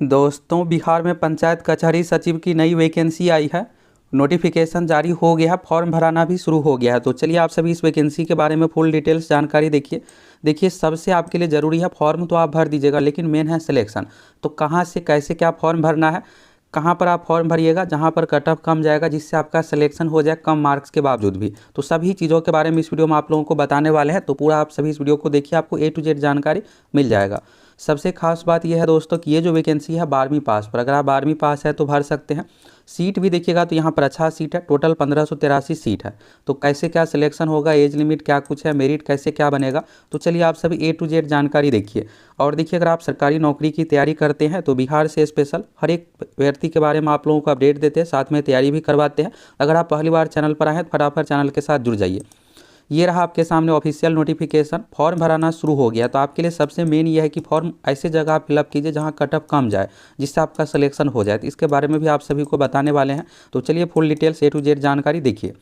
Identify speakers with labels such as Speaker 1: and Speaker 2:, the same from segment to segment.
Speaker 1: दोस्तों, बिहार में पंचायत कचहरी सचिव की नई वैकेंसी आई है। नोटिफिकेशन जारी हो गया है, फॉर्म भराना भी शुरू हो गया है। तो चलिए आप सभी इस वैकेंसी के बारे में फुल डिटेल्स जानकारी देखिए सबसे आपके लिए ज़रूरी है, फॉर्म तो आप भर दीजिएगा, लेकिन मेन है सिलेक्शन। तो कहाँ से कैसे क्या फॉर्म भरना है, कहाँ पर आप फॉर्म भरिएगा जहाँ पर कट ऑफ कम जाएगा, जिससे आपका सिलेक्शन हो जाए कम मार्क्स के बावजूद भी। तो सभी चीज़ों के बारे में इस वीडियो में आप लोगों को बताने वाले हैं। तो पूरा आप सभी इस वीडियो को देखिए, आपको A to Z जानकारी मिल जाएगा। सबसे खास बात यह है दोस्तों कि ये जो वैकेंसी है 12वीं पास पर, अगर आप 12वीं पास है तो भर सकते हैं। सीट भी देखिएगा तो यहाँ पर अच्छा सीट है, टोटल 1583 सीट है। तो कैसे क्या सिलेक्शन होगा, एज लिमिट क्या कुछ है, मेरिट कैसे क्या बनेगा, तो चलिए आप सभी A to Z जानकारी देखिए। और देखिए, अगर आप सरकारी नौकरी की तैयारी करते हैं तो बिहार से स्पेशल हर एक व्यक्ति के बारे में आप लोगों को अपडेट देते हैं, साथ में तैयारी भी करवाते हैं। अगर आप पहली बार चैनल पर आए हैं तो फटाफट चैनल के साथ जुड़ जाइए। ये रहा आपके सामने ऑफिशियल नोटिफिकेशन, फॉर्म भराना शुरू हो गया। तो आपके लिए सबसे मेन ये है कि फॉर्म ऐसे जगह आप फिलअप कीजिए जहाँ कट ऑफ कम जाए, जिससे आपका सिलेक्शन हो जाए। तो इसके बारे में भी आप सभी को बताने वाले हैं। तो चलिए full details A to Z जानकारी देखिए।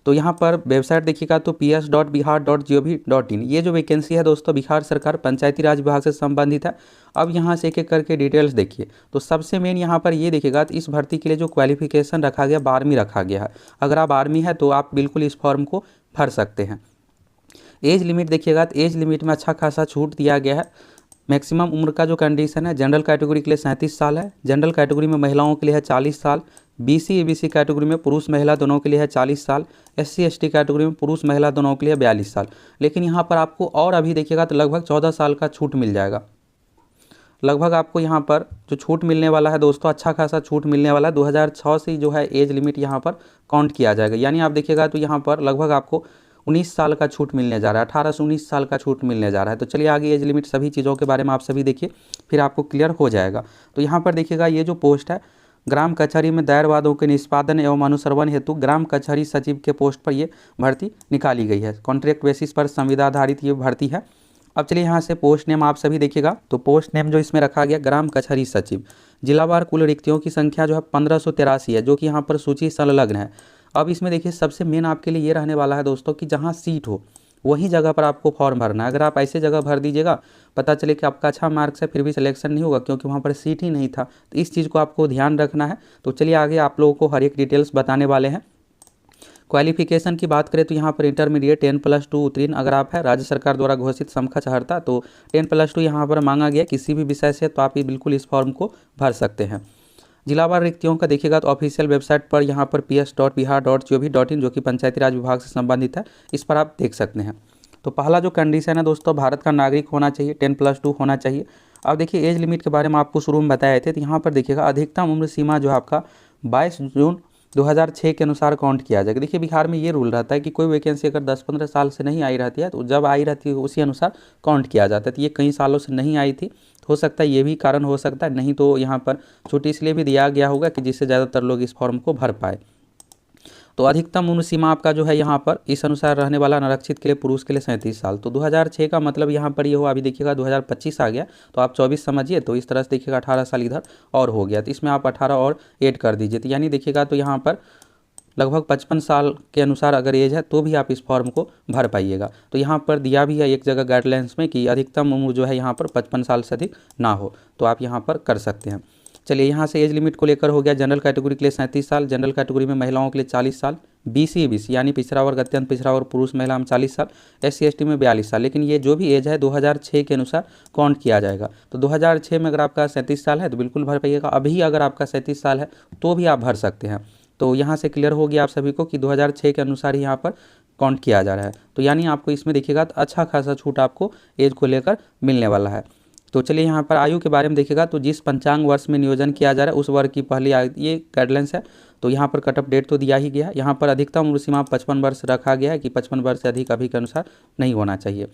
Speaker 1: तो यहाँ पर वेबसाइट देखिएगा तो ps.bihar.gov.in, ये जो वैकेंसी है दोस्तों बिहार सरकार पंचायती राज विभाग से संबंधित है। अब यहाँ से एक एक करके डिटेल्स देखिए। तो सबसे मेन यहाँ पर ये देखिएगा तो इस भर्ती के लिए जो क्वालिफिकेशन रखा गया 12वीं रखा गया है। अगर आप आर्मी है तो आप बिल्कुल इस फॉर्म को भर सकते हैं। एज लिमिट देखिएगा तो एज लिमिट में अच्छा खासा छूट दिया गया है। मैक्सिमम उम्र का जो कंडीशन है, जनरल कैटेगरी के लिए 37 साल है, जनरल कैटेगरी में महिलाओं के लिए है 40 साल, BC ABC कैटेगरी में पुरुष महिला दोनों के लिए है 40 साल, SC ST कैटेगरी में पुरुष महिला दोनों के लिए 42 साल। लेकिन यहाँ पर आपको और अभी देखिएगा तो लगभग 14 साल का छूट मिल जाएगा। लगभग आपको यहाँ पर जो छूट मिलने वाला है दोस्तों, अच्छा खासा छूट मिलने वाला है। 2006 से जो है एज लिमिट यहाँ पर काउंट किया जाएगा। यानी आप देखिएगा तो यहाँ पर लगभग आपको 19 साल का छूट मिलने जा रहा है, 18 से 19 साल का छूट मिलने जा रहा है। तो चलिए आगे एज लिमिट सभी चीज़ों के बारे में आप सभी देखिए, फिर आपको क्लियर हो जाएगा। तो यहाँ पर देखिएगा ये जो पोस्ट है, ग्राम कचहरी में दायर वादों के निष्पादन एवं अनुश्रवण हेतु ग्राम कचहरी सचिव के पोस्ट पर ये भर्ती निकाली गई है। कॉन्ट्रैक्ट बेसिस पर संविदा आधारित ये भर्ती है। अब चलिए यहाँ से पोस्ट नेम आप सभी देखिएगा। तो पोस्ट नेम जो इसमें रखा गया ग्राम कचहरी सचिव, जिलावार कुल रिक्तियों की संख्या जो है 1583 है, जो कि यहाँ पर सूची संलग्न है। अब इसमें देखिए सबसे मेन आपके लिए ये रहने वाला है दोस्तों कि जहाँ सीट हो वही जगह पर आपको फॉर्म भरना है। अगर आप ऐसे जगह भर दीजिएगा, पता चले कि आपका अच्छा मार्क्स है फिर भी सिलेक्शन नहीं होगा क्योंकि वहाँ पर सीट ही नहीं था। तो इस चीज़ को आपको ध्यान रखना है। तो चलिए आगे आप लोगों को हर एक डिटेल्स बताने वाले हैं। क्वालिफिकेशन की बात करें तो यहाँ पर इंटरमीडिएट 10+2 उत्तीर्ण अगर आप है, राज्य सरकार द्वारा घोषित समकक्ष अर्हता तो 10+2 यहाँ पर मांगा गया किसी भी विषय से। तो आप ये बिल्कुल इस फॉर्म को भर सकते हैं। जिलावार रिक्तियों का देखिएगा तो ऑफिशियल वेबसाइट पर यहाँ पर ps.bihar.gov.in, जो कि पंचायती राज विभाग से संबंधित है, इस पर आप देख सकते हैं। तो पहला जो कंडीशन है दोस्तों, भारत का नागरिक होना चाहिए, 10+2 होना चाहिए। अब देखिए एज लिमिट के बारे में आपको शुरू में बताए थे, तो यहाँ पर देखिएगा अधिकतम उम्र सीमा जो है आपका 22 जून 2006 के अनुसार काउंट किया जाएगा। देखिए बिहार में ये रूल रहता है कि कोई वैकेंसी अगर 10-15 साल से नहीं आई रहती है तो जब आई रहती है उसी अनुसार काउंट किया जाता है। तो ये कई सालों से नहीं आई थी, हो सकता है ये भी कारण हो सकता है, नहीं तो यहाँ पर छूट इसलिए भी दिया गया होगा कि जिससे ज़्यादातर लोग इस फॉर्म को भर पाए। तो अधिकतम उम्र सीमा आपका जो है यहाँ पर इस अनुसार रहने वाला, आरक्षित के लिए पुरुष के लिए 37 साल। तो 2006 का मतलब यहाँ पर ये हो, अभी देखिएगा 2025 आ गया तो आप 24 समझिए। तो इस तरह से देखिएगा 18 साल इधर और हो गया, तो इसमें आप 18 और ऐड कर दीजिए। तो यानी देखिएगा तो यहाँ पर लगभग 55 साल के अनुसार अगर एज है तो भी आप इस फॉर्म को भर पाइएगा। तो यहाँ पर दिया भी है एक जगह गाइडलाइंस में कि अधिकतम उम्र जो है यहाँ पर 55 साल से अधिक ना हो, तो आप यहाँ पर कर सकते हैं। चलिए यहाँ से एज लिमिट को लेकर हो गया। जनरल कैटेगरी के लिए 37 साल, जनरल कैटेगरी में महिलाओं के लिए 40 साल, BC ABC यानी पिछड़ा वर्ग अत्यंत पिछड़ा वर्ग पुरुष महिला में 40 साल, SC ST में 42 साल। लेकिन ये जो भी एज है 2006 के अनुसार काउंट किया जाएगा। तो 2006 में अगर आपका 37 साल है तो बिल्कुल भर पाइएगा। अभी अगर आपका 37 साल है तो भी आप भर सकते हैं। तो यहाँ से क्लियर हो गया आप सभी को कि 2006 के अनुसार ही यहाँ पर काउंट किया जा रहा है। तो यानी आपको इसमें देखिएगा तो अच्छा खासा छूट आपको एज को लेकर मिलने वाला है। तो चलिए यहाँ पर आयु के बारे में देखिएगा तो जिस पंचांग वर्ष में नियोजन किया जा रहा है उस वर्ग की पहली आयु, ये गाइडलाइंस है। तो यहाँ पर कट ऑफ डेट तो दिया ही गया। यहाँ पर अधिकतम उम्र सीमा 55 वर्ष रखा गया है कि 55 वर्ष से अधिक अभी के अनुसार नहीं होना चाहिए।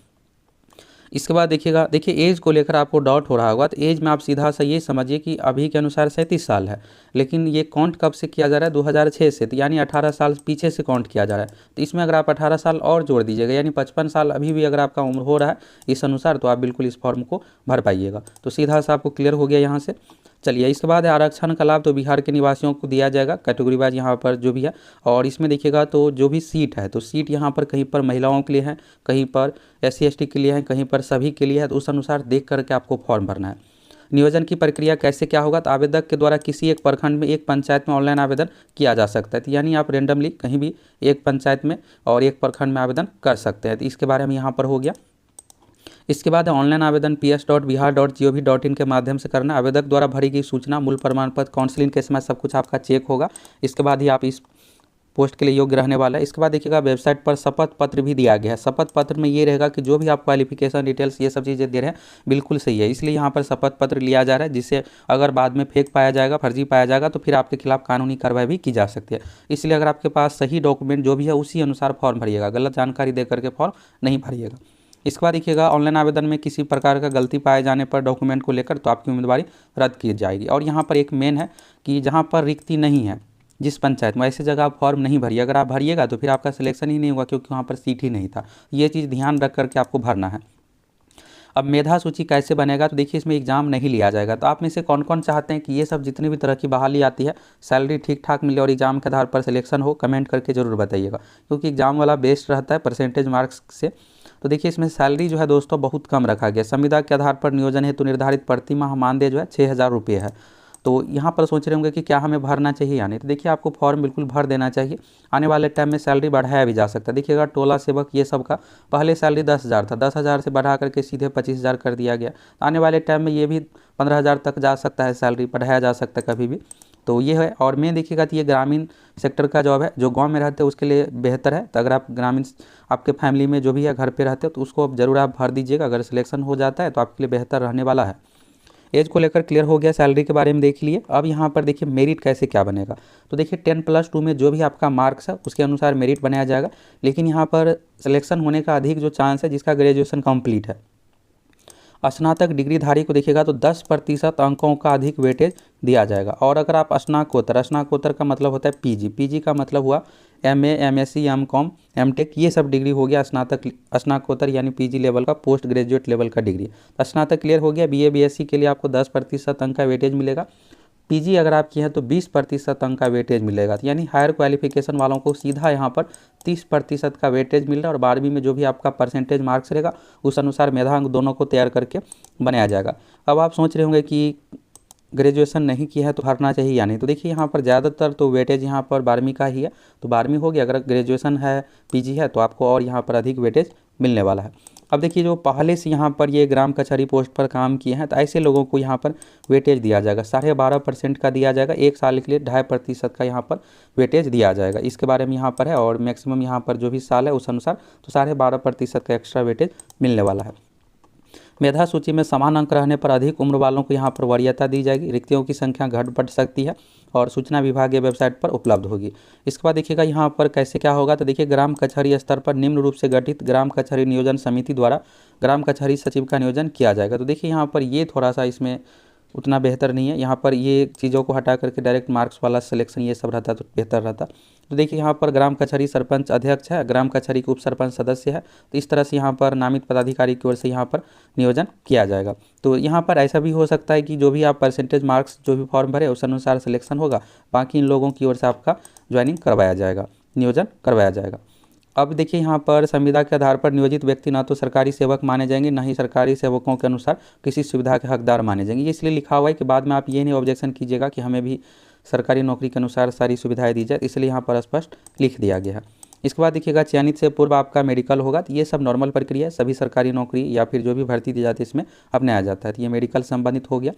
Speaker 1: इसके बाद देखिएगा, देखिए एज को लेकर आपको डाउट हो रहा होगा, तो एज में आप सीधा सा ये समझिए कि अभी के अनुसार 37 साल है, लेकिन ये काउंट कब से किया जा रहा है 2006 से, तो यानी 18 साल पीछे से काउंट किया जा रहा है। तो इसमें अगर आप 18 साल और जोड़ दीजिएगा यानी 55 साल अभी भी अगर आपका उम्र हो रहा है इस अनुसार, तो आप बिल्कुल इस फॉर्म को भर पाइएगा। तो सीधा सा आपको क्लियर हो गया यहाँ से। चलिए इसके बाद है आरक्षण का लाभ, तो बिहार के निवासियों को दिया जाएगा कैटेगरी वाइज यहाँ पर जो भी है। और इसमें देखिएगा तो जो भी सीट है, तो सीट यहाँ पर कहीं पर महिलाओं के लिए है, कहीं पर SC ST के लिए है, कहीं पर सभी के लिए है। तो उस अनुसार देख करके आपको फॉर्म भरना है। नियोजन की प्रक्रिया कैसे क्या होगा, तो आवेदक के द्वारा किसी एक प्रखंड में एक पंचायत में ऑनलाइन आवेदन किया जा सकता है। तो यानी आप रेंडमली कहीं भी एक पंचायत में और एक प्रखंड में आवेदन कर सकते हैं। तो इसके बारे में यहाँ पर हो गया। इसके बाद ऑनलाइन आवेदन ps.bihar.gov.in के माध्यम से करना। आवेदक द्वारा भरी गई सूचना, मूल प्रमाण पत्र, काउंसलिंग के समय सब कुछ आपका चेक होगा। इसके बाद ही आप इस पोस्ट के लिए योग्य रहने वाला है। इसके बाद देखिएगा वेबसाइट पर शपथ पत्र भी दिया गया है। शपथ पत्र में ये रहेगा कि जो भी आप क्वालिफिकेशन डिटेल्स ये सब चीज़ें दे रहे हैं बिल्कुल सही है, इसलिए यहाँ पर शपथ पत्र लिया जा रहा है, जिससे अगर बाद में फेक पाया जाएगा, फर्जी पाया जाएगा, तो फिर आपके खिलाफ कानूनी कार्रवाई भी की जा सकती है। इसलिए अगर आपके पास सही डॉक्यूमेंट जो भी है उसी अनुसार फॉर्म भरिएगा, गलत जानकारी दे करके फॉर्म नहीं भरिएगा। इसके बाद देखिएगा ऑनलाइन आवेदन में किसी प्रकार का गलती पाए जाने पर डॉक्यूमेंट को लेकर तो आपकी उम्मीदवारी रद्द की जाएगी। और यहाँ पर एक मेन है कि जहाँ पर रिक्ति नहीं है जिस पंचायत में, ऐसी जगह आप फॉर्म नहीं भरिए। अगर आप भरिएगा तो फिर आपका सिलेक्शन ही नहीं होगा, क्योंकि वहाँ पर सीट ही नहीं था। ये चीज़ ध्यान रख करके आपको भरना है। अब मेधा सूची कैसे बनेगा, तो देखिए इसमें एग्जाम नहीं लिया जाएगा। तो आप में से कौन कौन चाहते हैं कि ये सब जितनी भी तरह की बहाली आती है सैलरी ठीक ठाक मिले और एग्जाम के आधार पर सिलेक्शन हो, कमेंट करके ज़रूर बताइएगा, क्योंकि एग्जाम वाला बेस्ड रहता है परसेंटेज मार्क्स से। तो देखिए इसमें सैलरी जो है दोस्तों बहुत कम रखा गया। संविदा के आधार पर नियोजन हेतु निर्धारित प्रति माह मानदेय जो है 6,000 रुपये है। तो यहाँ पर सोच रहे होंगे कि क्या हमें भरना चाहिए या नहीं, तो देखिए आपको फॉर्म बिल्कुल भर देना चाहिए। आने वाले टाइम में सैलरी बढ़ाया भी जा सकता है। देखिएगा टोला सेवक ये सब का पहले सैलरी 10,000 था, 10,000 से बढ़ा करके सीधे 25,000 कर दिया गया। आने वाले टाइम में ये भी 15,000 तक जा सकता है, सैलरी बढ़ाया जा सकता है कभी भी। तो ये है। और मैं देखिएगा तो ये ग्रामीण सेक्टर का जॉब है, जो गांव में रहते हैं उसके लिए बेहतर है। तो अगर आप ग्रामीण आपके फैमिली में जो भी है घर पे रहते हो तो उसको ज़रूर आप भर दीजिएगा। अगर सिलेक्शन हो जाता है तो आपके लिए बेहतर रहने वाला है। एज को लेकर क्लियर हो गया, सैलरी के बारे में देख लिए। अब यहाँ पर देखिए मेरिट कैसे क्या बनेगा। तो देखिए 10+2 में जो भी आपका मार्क्स है उसके अनुसार मेरिट बनाया जाएगा। लेकिन यहाँ पर सिलेक्शन होने का अधिक जो चांस है जिसका ग्रेजुएशन कंप्लीट है। स्नातक डिग्रीधारी को देखिएगा तो 10% अंकों का अधिक वेटेज दिया जाएगा। और अगर आप स्नातकोत्तर का मतलब होता है पीजी का मतलब हुआ MA, MSc, MCom, MTech, ये सब डिग्री हो गया स्नातकोत्तर यानी पीजी लेवल का, पोस्ट ग्रेजुएट लेवल का डिग्री। स्नातक क्लियर हो गया। BA BSc के लिए आपको 10% अंक का वेटेज मिलेगा। पीजी अगर आप किए हैं तो 20% अंक का वेटेज मिलेगा। यानी हायर क्वालिफिकेशन वालों को सीधा यहाँ पर 30% का वेटेज मिल रहा है। और 12वीं में जो भी आपका परसेंटेज मार्क्स रहेगा उस अनुसार मेधा अंक दोनों को तैयार करके बनाया जाएगा। अब आप सोच रहे होंगे कि ग्रेजुएशन नहीं किया है तो भरना चाहिए या नहीं। तो देखिए यहाँ पर ज़्यादातर तो वेटेज यहाँ पर 12वीं का ही है, तो 12वीं हो गया। अगर ग्रेजुएशन है, पीजी है, तो आपको और यहाँ पर अधिक वेटेज मिलने वाला है। अब देखिए जो पहले से यहाँ पर ये ग्राम कचहरी पोस्ट पर काम किए हैं तो ऐसे लोगों को यहाँ पर वेटेज दिया जाएगा। 12.5% का दिया जाएगा। एक साल के लिए 2.5% का यहाँ पर वेटेज दिया जाएगा। इसके बारे में यहाँ पर है। और मैक्सिमम यहाँ पर जो भी साल है उस अनुसार तो 12.5% का एक्स्ट्रा वेटेज मिलने वाला है। मेधा सूची में समान अंक रहने पर अधिक उम्र वालों को यहाँ पर वरीयता दी जाएगी। रिक्तियों की संख्या घट बढ़ सकती है और सूचना विभागीय वेबसाइट पर उपलब्ध होगी। इसके बाद देखिएगा यहाँ पर कैसे क्या होगा। तो देखिए ग्राम कचहरी स्तर पर निम्न रूप से गठित ग्राम कचहरी नियोजन समिति द्वारा ग्राम कचहरी सचिव का नियोजन किया जाएगा। तो देखिए यहाँ पर ये थोड़ा सा इसमें उतना बेहतर नहीं है। यहाँ पर ये चीज़ों को हटा करके डायरेक्ट मार्क्स वाला सिलेक्शन ये सब रहता तो बेहतर रहता। तो देखिए यहाँ पर ग्राम कचहरी सरपंच अध्यक्ष है, ग्राम कचहरी के उप सरपंच सदस्य है। तो इस तरह से यहाँ पर नामित पदाधिकारी की ओर से यहाँ पर नियोजन किया जाएगा। तो यहाँ पर ऐसा भी हो सकता है कि जो भी आप परसेंटेज मार्क्स जो भी फॉर्म भरे उस अनुसार सिलेक्शन होगा, बाकी इन लोगों की ओर से आपका ज्वाइनिंग करवाया जाएगा, नियोजन करवाया जाएगा। अब देखिए यहाँ पर संविदा के आधार पर नियोजित व्यक्ति ना तो सरकारी सेवक माने जाएंगे, ना ही सरकारी सेवकों के अनुसार किसी सुविधा के हकदार माने जाएंगे। ये इसलिए लिखा हुआ है कि बाद में आप ये नहीं ऑब्जेक्शन कीजिएगा कि हमें भी सरकारी नौकरी के अनुसार सारी सुविधाएं दी जाए, इसलिए यहाँ पर स्पष्ट लिख दिया गया है। इसके बाद देखिएगा चयनित से पूर्व आपका मेडिकल होगा। तो ये सब नॉर्मल प्रक्रिया है, सभी सरकारी नौकरी या फिर जो भी भर्ती दी जाती है इसमें अपनाया जाता है। तो ये मेडिकल संबंधित हो गया।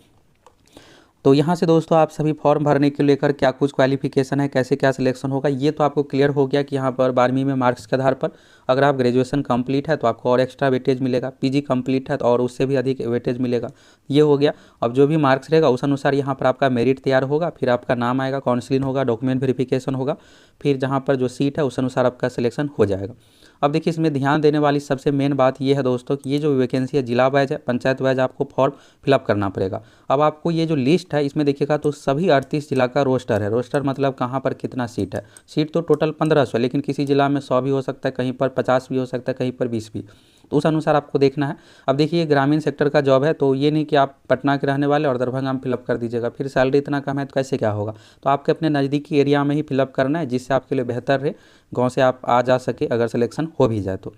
Speaker 1: तो यहाँ से दोस्तों आप सभी फॉर्म भरने के लेकर क्या कुछ क्वालिफिकेशन है, कैसे क्या सिलेक्शन होगा, ये तो आपको क्लियर हो गया कि यहाँ पर 12वीं में मार्क्स के आधार पर अगर आप ग्रेजुएशन कंप्लीट है तो आपको और एक्स्ट्रा वेटेज मिलेगा। पीजी कंप्लीट है तो और उससे भी अधिक वेटेज मिलेगा। ये हो गया। अब जो भी मार्क्स रहेगा उस अनुसार यहाँ पर आपका मेरिट तैयार होगा, फिर आपका नाम आएगा, काउंसलिंग होगा, डॉक्यूमेंट वेरिफिकेशन होगा, फिर जहाँ पर जो सीट है उस अनुसार आपका सिलेक्शन हो जाएगा। अब देखिए इसमें ध्यान देने वाली सबसे मेन बात ये है दोस्तों कि ये जो वैकेंसी है जिला वाइज है, पंचायत वाइज आपको फॉर्म फिलअप करना पड़ेगा। अब आपको ये जो लिस्ट है इसमें देखिएगा तो सभी 38 जिला का रोस्टर है। रोस्टर मतलब कहाँ पर कितना सीट है। सीट तो टोटल 1500, लेकिन किसी जिला में 100 भी हो सकता है, कहीं पर 50 भी हो सकता है, कहीं पर 20 भी। तो उस अनुसार आपको देखना है। अब देखिए ये ग्रामीण सेक्टर का जॉब है, तो ये नहीं कि आप पटना के रहने वाले और दरभंगा में फिलअप कर दीजिएगा, फिर सैलरी इतना कम है तो कैसे क्या होगा। तो आपके अपने नज़दीकी एरिया में ही फिलअप करना है, जिससे आपके लिए बेहतर रहे, गाँव से आप आ जा सके अगर सिलेक्शन हो भी जाए तो।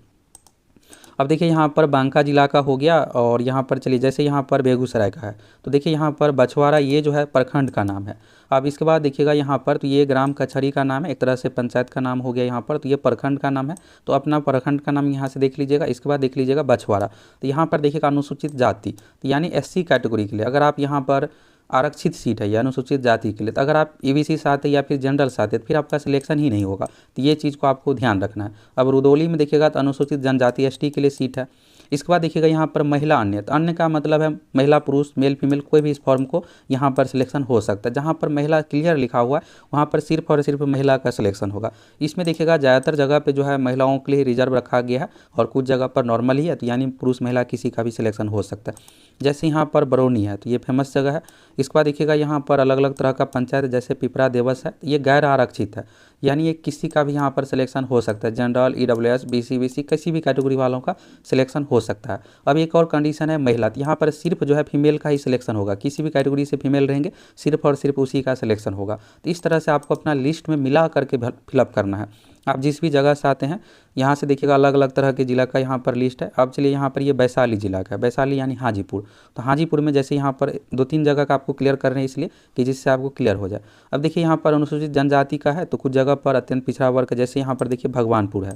Speaker 1: अब देखिए यहाँ पर बांका जिला का हो गया, और यहाँ पर चलिए जैसे यहाँ पर बेगूसराय का है तो देखिए यहाँ पर बछवाड़ा ये जो है प्रखंड का नाम है। अब इसके बाद देखिएगा यहाँ पर तो ये ग्राम कचहरी का नाम है, एक तरह से पंचायत का नाम हो गया यहाँ पर, तो ये प्रखंड का नाम है। तो अपना प्रखंड का नाम यहाँ से देख लीजिएगा। इसके बाद देख लीजिएगा बछवाड़ा, तो यहाँ पर देखिएगा अनुसूचित जाति, तो यानी SC कैटेगरी के लिए अगर आप यहाँ पर आरक्षित सीट है या अनुसूचित जाति के लिए, तो अगर आप EBC से आते या फिर जनरल से आते तो फिर आपका सिलेक्शन ही नहीं होगा। तो ये चीज़ को आपको ध्यान रखना है। अब रुदौली में देखिएगा तो अनुसूचित जनजाति ST के लिए सीट है। इसके बाद देखिएगा यहाँ पर महिला अन्य, तो अन्य का मतलब है महिला पुरुष मेल फीमेल कोई भी इस फॉर्म को यहाँ पर सिलेक्शन हो सकता है। जहाँ पर महिला क्लियर लिखा हुआ है वहाँ पर सिर्फ और सिर्फ महिला का सिलेक्शन होगा। इसमें देखिएगा ज़्यादातर जगह पे जो है महिलाओं के लिए रिजर्व रखा गया है और कुछ जगह पर नॉर्मल ही है, तो यानी पुरुष महिला किसी का भी सिलेक्शन हो सकता है। जैसे यहाँ पर बरौनी है तो ये फेमस जगह है। इसके बाद देखिएगा यहाँ पर अलग अलग तरह का पंचायत जैसे पिपरा देवस है, ये गैर आरक्षित है, यानी ये किसी का भी यहाँ पर सिलेक्शन हो सकता है। जनरल EWS BC BC किसी भी कैटेगरी वालों का सिलेक्शन हो सकता है। अब एक और कंडीशन है महिला, तो यहाँ पर सिर्फ जो है फीमेल का ही सिलेक्शन होगा, किसी भी कैटेगरी से फीमेल रहेंगे सिर्फ और सिर्फ उसी का सिलेक्शन होगा। तो इस तरह से आपको अपना लिस्ट में मिला करके फिलअप करना है। आप जिस भी जगह से आते हैं यहाँ से देखिएगा अलग अलग तरह के जिला का यहाँ पर लिस्ट है। अब चलिए यहाँ पर ये वैशाली जिला का है, वैशाली यानी हाजीपुर, तो हाजीपुर में जैसे यहाँ पर 2-3 जगह का आपको क्लियर कर रहे हैं इसलिए कि जिससे आपको क्लियर हो जाए। अब देखिए यहाँ पर अनुसूचित जनजाति का है, तो कुछ जगह पर अत्यंत पिछड़ा वर्ग, जैसे यहाँ पर देखिए भगवानपुर है,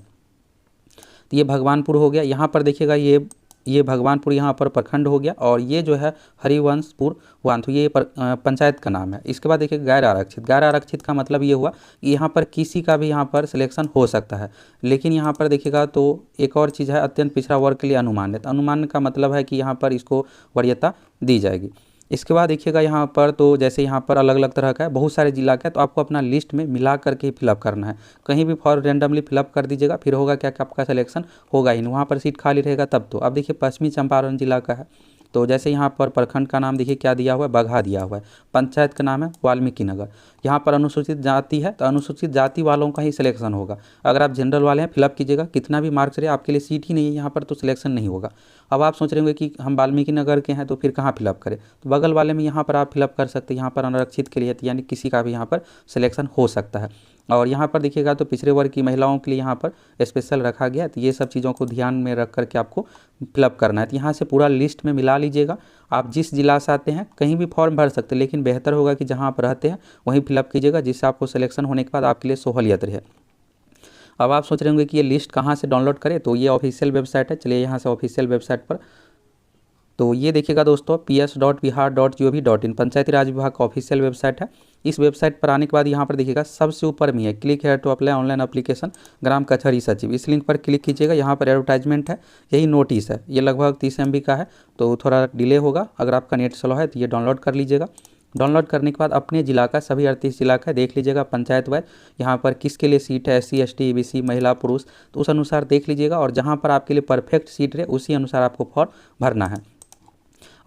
Speaker 1: तो ये भगवानपुर हो गया। यहाँ पर देखिएगा ये भगवानपुर यहाँ पर प्रखंड हो गया, और ये जो है हरिवंशपुर वन, तो ये पंचायत का नाम है। इसके बाद देखिए गैर आरक्षित, गैर आरक्षित का मतलब ये हुआ कि यहाँ पर किसी का भी यहाँ पर सिलेक्शन हो सकता है। लेकिन यहाँ पर देखिएगा तो एक और चीज़ है अत्यंत पिछड़ा वर्ग के लिए अनुमानित, अनुमान का मतलब है कि यहाँ पर इसको वरीयता दी जाएगी। इसके बाद देखिएगा यहाँ पर तो जैसे यहाँ पर अलग अलग तरह का है, बहुत सारे जिला का है, तो आपको अपना लिस्ट में मिला करके ही फिलअप करना है। कहीं भी फॉर रेंडमली फिलअप कर दीजिएगा फिर होगा क्या कि आपका सिलेक्शन होगा ही नहीं, वहाँ पर सीट खाली रहेगा तब तो। अब देखिए पश्चिमी चंपारण जिला का है, तो जैसे यहाँ पर प्रखंड का नाम देखिए क्या दिया हुआ है, बगहा दिया हुआ है। पंचायत का नाम है वाल्मीकि नगर। यहाँ पर अनुसूचित जाति है तो अनुसूचित जाति वालों का ही सिलेक्शन होगा। अगर आप जनरल वाले हैं फिलअप कीजिएगा, कितना भी मार्क्स रहे आपके लिए सीट ही नहीं है यहाँ पर, तो सिलेक्शन नहीं होगा। अब आप सोच रहे होंगे कि हम वाल्मीकि नगर के हैं तो फिर कहाँ फिलअप करें, तो बगल वाले में यहाँ पर आप फिलअप कर सकते हैं। यहाँ पर अनारक्षित के लिए यानी किसी का भी यहाँ पर सिलेक्शन हो सकता है। और यहाँ पर देखिएगा तो पिछड़े वर्ग की महिलाओं के लिए यहाँ पर स्पेशल रखा गया है, तो ये सब चीज़ों को ध्यान में रख करके आपको फिलअप करना है। तो यहाँ से पूरा लिस्ट में मिला लीजिएगा। आप जिस जिला से आते हैं कहीं भी फॉर्म भर सकते हैं, लेकिन बेहतर होगा कि जहाँ आप रहते हैं वहीं फिलअप कीजिएगा, जिससे आपको सिलेक्शन होने के बाद आपके लिए सहूलियत रहे। अब आप सोच रहे होंगे कि ये लिस्ट कहाँ से डाउनलोड करें, तो ये ऑफिशियल वेबसाइट है। चलिए यहाँ से ऑफिशियल वेबसाइट पर, तो ये देखिएगा दोस्तों ps.bihar.gov.in पंचायती राज विभाग का ऑफिशियल वेबसाइट है। इस वेबसाइट पर आने के बाद यहाँ पर देखिएगा सबसे ऊपर में है click here to apply online application ग्राम कचहरी सचिव, इस लिंक पर क्लिक कीजिएगा। यहाँ पर एडवर्टाइजमेंट है, यही नोटिस है, ये लगभग 30 MB का है, तो थोड़ा डिले होगा। अगर आपका नेट स्लो है तो ये डाउनलोड कर लीजिएगा। डाउनलोड करने के बाद अपने जिला का, सभी 38 जिला का देख लीजिएगा पंचायत वाइज यहाँ पर किसके लिए सीट है, SC ST EBC महिला पुरुष, तो उस अनुसार देख लीजिएगा। और जहाँ पर आपके लिए परफेक्ट सीट रहे उसी अनुसार आपको फॉर्म भरना है।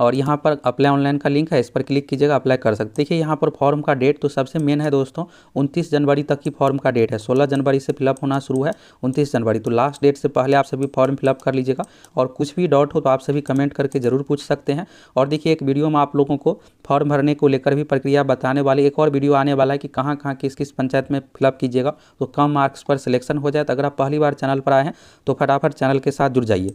Speaker 1: और यहाँ पर अप्लाई ऑनलाइन का लिंक है, इस पर क्लिक कीजिएगा, अप्लाई कर सकते। देखिए यहाँ पर फॉर्म का डेट तो सबसे मेन है दोस्तों, 29 जनवरी तक की फॉर्म का डेट है। 16 जनवरी से फिलअप होना शुरू है, 29 जनवरी, तो लास्ट डेट से पहले आप सभी फॉर्म फिलअप कर लीजिएगा। और कुछ भी डाउट हो तो आप सभी कमेंट करके ज़रूर पूछ सकते हैं। और देखिए एक वीडियो में आप लोगों को फॉर्म भरने को लेकर भी प्रक्रिया बताने वाली एक और वीडियो आने वाला है कि कहाँ कहाँ किस किस पंचायत में फिलअप कीजिएगा तो कम मार्क्स पर सिलेक्शन हो जाए। तो अगर आप पहली बार चैनल पर आए हैं तो फटाफट चैनल के साथ जुड़ जाइए।